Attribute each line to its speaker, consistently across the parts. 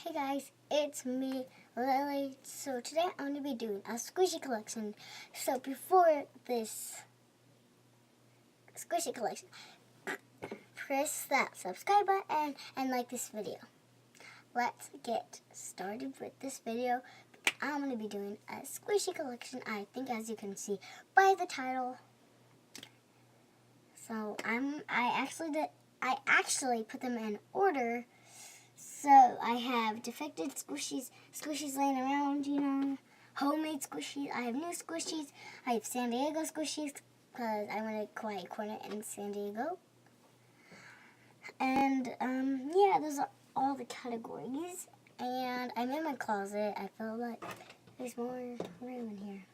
Speaker 1: Hey guys, it's me, Lily. So today I'm going to be doing a squishy collection. So before this squishy collection, press that subscribe button and like this video. Let's get started with this video. I'm going to be doing a squishy collection, I think, as you can see by the title. So I actually put them in order. So I have defected squishies laying around, homemade squishies. I have new squishies. I have San Diego squishies because I went to Quiet Corner in San Diego. And yeah, those are all the categories. And I'm in my closet. I feel like there's more room in here.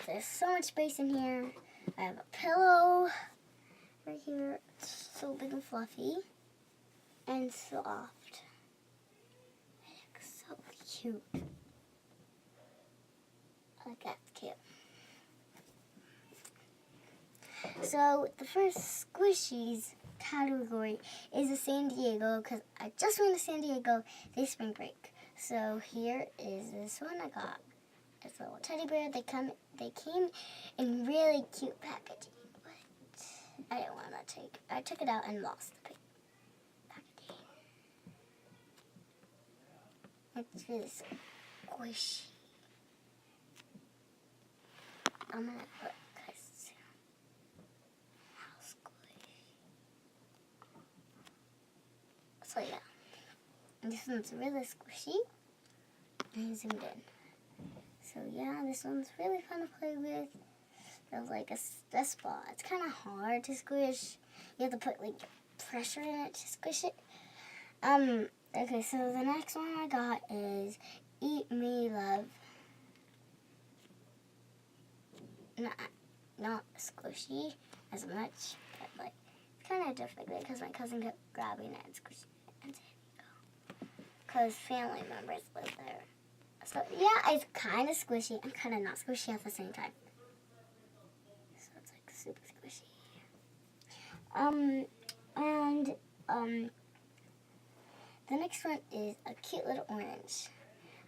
Speaker 1: There's so much space in here. I have a pillow right here. It's so big and fluffy and soft. It looks so cute. Like that's cute. So the first squishies category is the San Diego, because I just went to San Diego this spring break. So here is this one I got. It's a little teddy bear. They came in really cute packaging, but I didn't want to take. I took it out and lost the packaging. It's really squishy. I'm gonna put how squishy. So yeah, this one's really squishy. I zoomed in. So yeah, this one's really fun to play with. There's like a stress ball. It's kind of hard to squish. You have to put like pressure in it to squish it. Okay, so the next one I got is Eat Me Love. Not squishy as much, but like it's kind of difficult because my cousin kept grabbing it and squishing it and saying go. Because family members live there. So yeah, it's kind of squishy and kind of not squishy at the same time. So it's like super squishy. The next one is a cute little orange.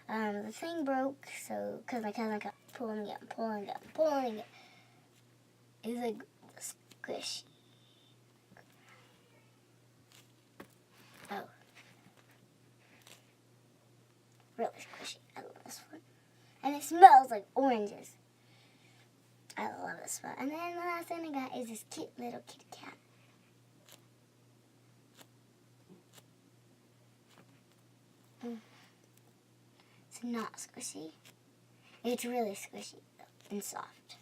Speaker 1: The thing broke, so because my cousin kept pulling it. It's like squishy. Oh, really squishy. I love this one. And it smells like oranges. I love this one. And then the last thing I got is this cute little kitty cat. It's not squishy. It's really squishy and soft.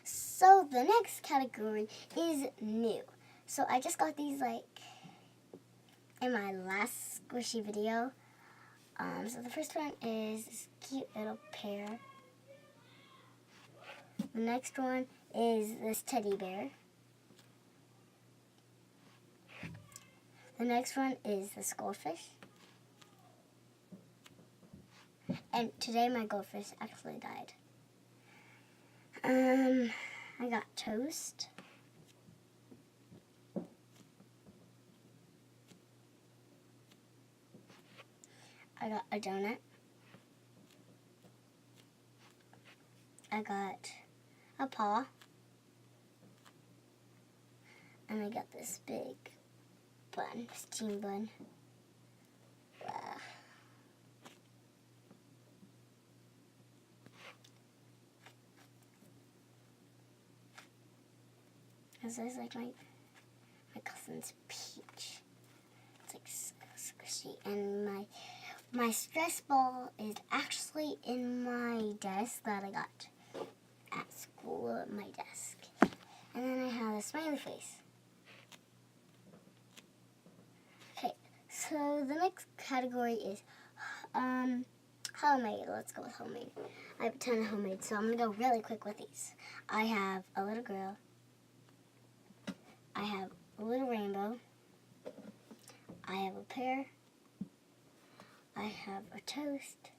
Speaker 1: So the next category is new. So I just got these like in my last squishy video. So the first one is this cute little pear. The next one is this teddy bear. The next one is this goldfish. And today my goldfish actually died. I got toast. I got a donut. I got a paw. And I got this big bun, steam bun. This is like my cousin's peach. It's like so squishy. And my stress ball is actually in my desk that I got at school, at my desk. And then I have a smiley face. Okay, so the next category is homemade. Let's go with homemade. I have a ton of homemade, so I'm going to go really quick with these. I have a little girl. I have a little rainbow. I have a pear. I have a toast.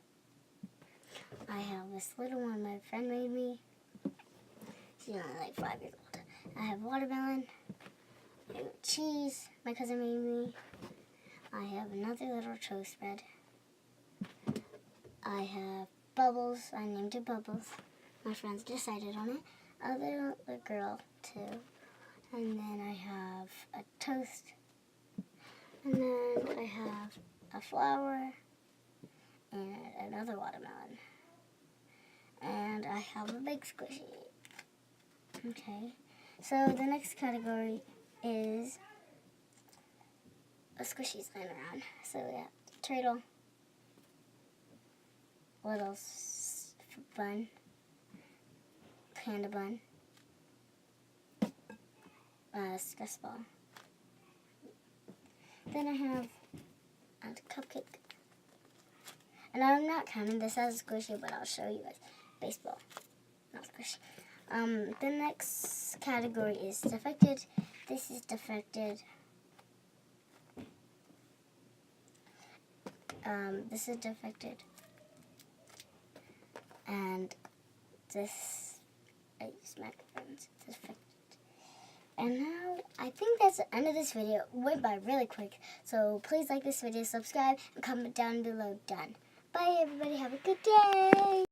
Speaker 1: I have this little one my friend made me. She's only like 5 years old. I have watermelon. I have cheese my cousin made me. I have another little toast bread. I have Bubbles. I named it Bubbles. My friends decided on it. A little girl too. And then I have a toast. And then I have a flower and another watermelon. And I have a big squishy. Okay. So the next category is a squishies laying around. So we have turtle, little bun, panda bun, stress ball. Then I have a cupcake. And I'm not counting this as a squishy, but I'll show you guys. Baseball, not squishy. The next category is defected. This is defected. This is defected. And this, I use microphones, defected. And now, I think that's the end of this video. It went by really quick. So please like this video, subscribe, and comment down below. Done. Bye everybody, have a good day.